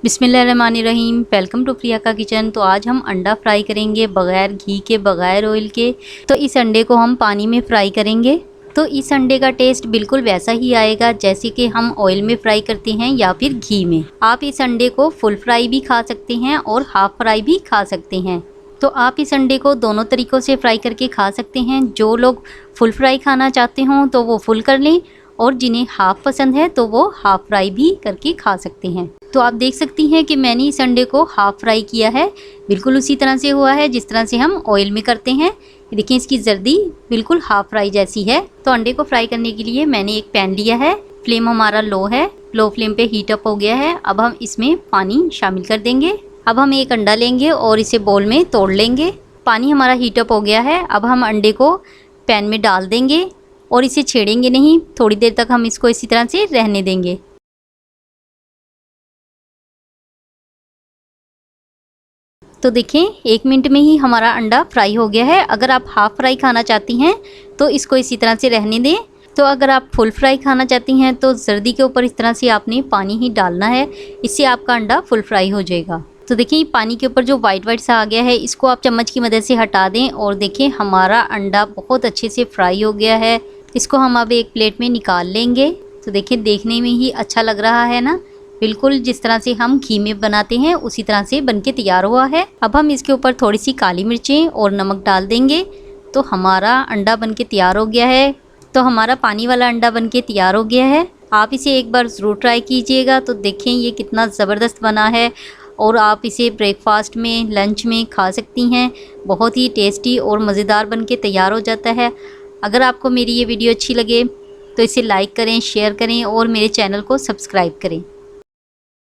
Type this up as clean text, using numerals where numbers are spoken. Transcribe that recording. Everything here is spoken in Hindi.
बिस्मिल्लाहिर्रहमानिर्रहीम। वेलकम टू प्रिया का किचन। तो आज हम अंडा फ्राई करेंगे बग़ैर घी के, बग़ैर ऑयल के। तो इस अंडे को हम पानी में फ्राई करेंगे। तो इस अंडे का टेस्ट बिल्कुल वैसा ही आएगा जैसे कि हम ऑयल में फ्राई करते हैं या फिर घी में। आप इस अंडे को फुल फ्राई भी खा सकते हैं और हाफ फ्राई भी खा सकते हैं। तो आप इस अंडे को दोनों तरीक़ों से फ्राई करके खा सकते हैं। जो लोग फुल फ्राई खाना चाहते हों तो वो फुल कर लें, और जिन्हें हाफ़ पसंद है तो वो हाफ़ फ्राई भी करके खा सकते हैं। तो आप देख सकती हैं कि मैंने इस अंडे को हाफ़ फ्राई किया है। बिल्कुल उसी तरह से हुआ है जिस तरह से हम ऑयल में करते हैं। देखिए इसकी जर्दी बिल्कुल हाफ़ फ्राई जैसी है। तो अंडे को फ्राई करने के लिए मैंने एक पैन लिया है। फ्लेम हमारा लो है, लो फ्लेम पे हीट अप हो गया है। अब हम इसमें पानी शामिल कर देंगे। अब हम एक अंडा लेंगे और इसे बोल में तोड़ लेंगे। पानी हमारा हीट अप हो गया है। अब हम अंडे को पैन में डाल देंगे और इसे छेड़ेंगे नहीं। थोड़ी देर तक हम इसको इसी तरह से रहने देंगे। तो देखें 1 मिनट में ही हमारा अंडा फ्राई हो गया है। अगर आप हाफ़ फ्राई खाना चाहती हैं तो इसको इसी तरह से रहने दें। तो अगर आप फुल फ्राई खाना चाहती हैं तो जर्दी के ऊपर इस तरह से आपने पानी ही डालना है। इससे आपका अंडा फुल फ्राई हो जाएगा। तो देखिए पानी के ऊपर जो वाइट वाइट सा आ गया है, इसको आप चम्मच की मदद से हटा दें। और देखें हमारा अंडा बहुत अच्छे से फ्राई हो गया है। इसको हम अब एक प्लेट में निकाल लेंगे। तो देखिए देखने में ही अच्छा लग रहा है ना, बिल्कुल जिस तरह से हम घी में बनाते हैं उसी तरह से बनके तैयार हुआ है। अब हम इसके ऊपर थोड़ी सी काली मिर्चें और नमक डाल देंगे। तो हमारा अंडा बनके तैयार हो गया है। तो हमारा पानी वाला अंडा बनके तैयार हो गया है। आप इसे एक बार ज़रूर ट्राई कीजिएगा। तो देखें ये कितना ज़बरदस्त बना है, और आप इसे ब्रेकफास्ट में, लंच में खा सकती हैं। बहुत ही टेस्टी और मज़ेदार बनके तैयार हो जाता है। अगर आपको मेरी ये वीडियो अच्छी लगे तो इसे लाइक करें, शेयर करें और मेरे चैनल को सब्सक्राइब करें।